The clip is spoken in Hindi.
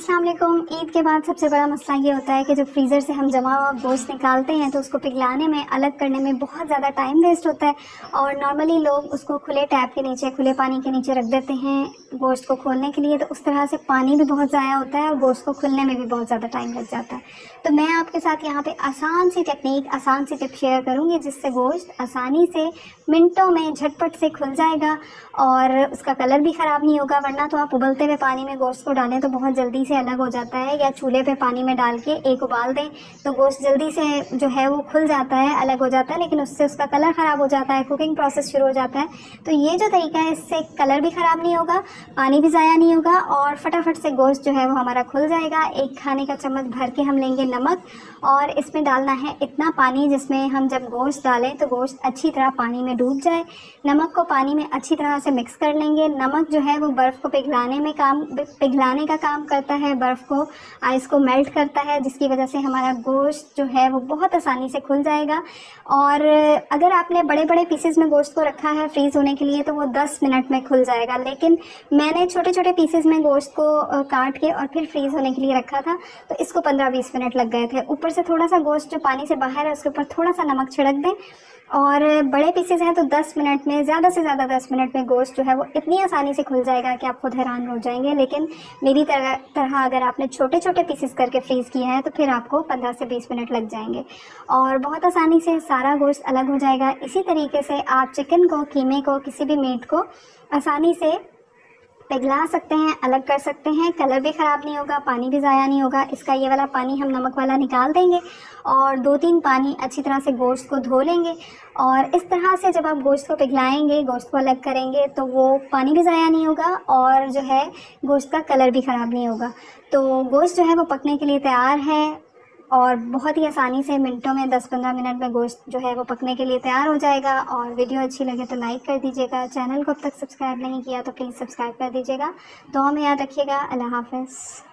अस्सलाम वालेकुम। ईद के बाद सबसे बड़ा मसला ये होता है कि जब फ्रीज़र से हम जमा हुआ गोश्त निकालते हैं तो उसको पिघलाने में, अलग करने में बहुत ज़्यादा टाइम वेस्ट होता है। और नॉर्मली लोग उसको खुले टैप के नीचे, खुले पानी के नीचे रख देते हैं गोश्त को खोलने के लिए, तो उस तरह से पानी भी बहुत ज़ाया होता है और गोश्त को खुलने में भी बहुत ज़्यादा टाइम लग जाता है। तो मैं आपके साथ यहाँ पे आसान सी टेक्निक, आसान सी टिप शेयर करूँगी जिससे गोश्त आसानी से मिनटों में झटपट से खुल जाएगा और उसका कलर भी ख़राब नहीं होगा। वरना तो आप उबलते हुए पानी में गोश्त को डालें तो बहुत जल्दी से अलग हो जाता है, या चूल्हे पे पानी में डाल के एक उबाल दें तो गोश्त जल्दी से जो है वो खुल जाता है, अलग हो जाता है, लेकिन उससे उसका कलर ख़राब हो जाता है, कुकिंग प्रोसेस शुरू हो जाता है। तो ये जो तरीका है, इससे कलर भी ख़राब नहीं होगा, पानी भी ज़ाया नहीं होगा और फटाफट से गोश्त जो है वो हमारा खुल जाएगा। एक खाने का चम्मच भर के हम लेंगे नमक और इसमें डालना है इतना पानी जिसमें हम जब गोश्त डालें तो गोश्त अच्छी तरह पानी में डूब जाए। नमक को पानी में अच्छी तरह से मिक्स कर लेंगे। नमक जो है वो बर्फ़ को पिघलाने का काम करता है, बर्फ़ को, आइस को मेल्ट करता है, जिसकी वजह से हमारा गोश्त जो है वो बहुत आसानी से खुल जाएगा। और अगर आपने बड़े बड़े पीसेस में गोश्त को रखा है फ्रीज़ होने के लिए तो वो 10 मिनट में खुल जाएगा, लेकिन मैंने छोटे छोटे पीसेस में गोश्त को काट के और फिर फ्रीज़ होने के लिए रखा था तो इसको 15-20 मिनट लग गए थे। ऊपर से थोड़ा सा गोश्त जो पानी से बाहर है उसके ऊपर थोड़ा सा नमक छिड़क दें। और बड़े पीसेस हैं तो 10 मिनट में, ज़्यादा से ज़्यादा 10 मिनट में गोश्त जो है वो इतनी आसानी से खुल जाएगा कि आप खुद हैरान हो जाएंगे। लेकिन मेरी तरह अगर आपने छोटे छोटे पीसेस करके फ्रीज़ किया है तो फिर आपको 15 से 20 मिनट लग जाएंगे और बहुत आसानी से सारा गोश्त अलग हो जाएगा। इसी तरीके से आप चिकन को, कीमे को, किसी भी मीट को आसानी से पिघला सकते हैं, अलग कर सकते हैं। कलर भी ख़राब नहीं होगा, पानी भी ज़ाया नहीं होगा। इसका ये वाला पानी हम नमक वाला निकाल देंगे और 2-3 पानी अच्छी तरह से गोश्त को धो लेंगे। और इस तरह से जब आप गोश्त को पिघलाएंगे, गोश्त को अलग करेंगे तो वो पानी भी ज़ाया नहीं होगा और जो है गोश्त का कलर भी ख़राब नहीं होगा। तो गोश्त जो है वो पकने के लिए तैयार है और बहुत ही आसानी से मिनटों में, 10-15 मिनट में गोश्त जो है वो पकने के लिए तैयार हो जाएगा। और वीडियो अच्छी लगे तो लाइक कर दीजिएगा। चैनल को अब तक सब्सक्राइब नहीं किया तो प्लीज़ सब्सक्राइब कर दीजिएगा। दुआ में याद रखिएगा। अल्लाह हाफ़िज़।